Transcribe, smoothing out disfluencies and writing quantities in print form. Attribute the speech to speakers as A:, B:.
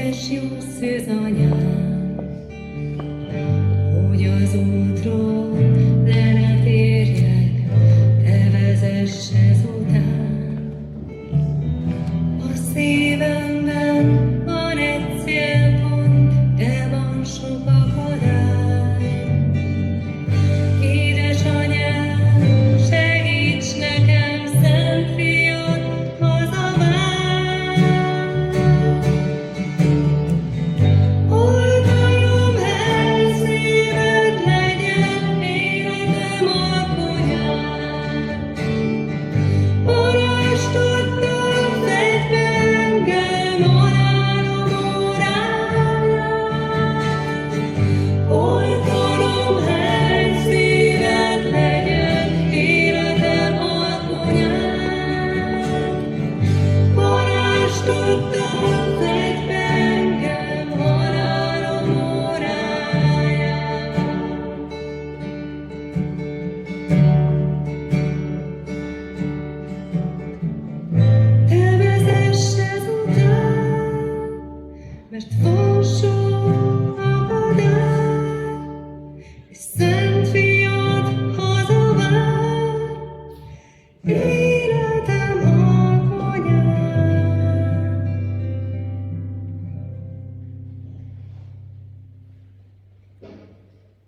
A: édes jó szűzanyám, hogy az útról le ne térjek, te vezess ezután. A szívemben van egy célpont, de van sok akadály. Édesanyám, segíts nekem, Szent Fiad, hazavár. Oltalom hely szíved legyen, életem alkonyán. Parancsodtól fedj be engem, halálom óráján. Oltalom hely szíved legyen, életem alkonyán. Parancsodtól fedj be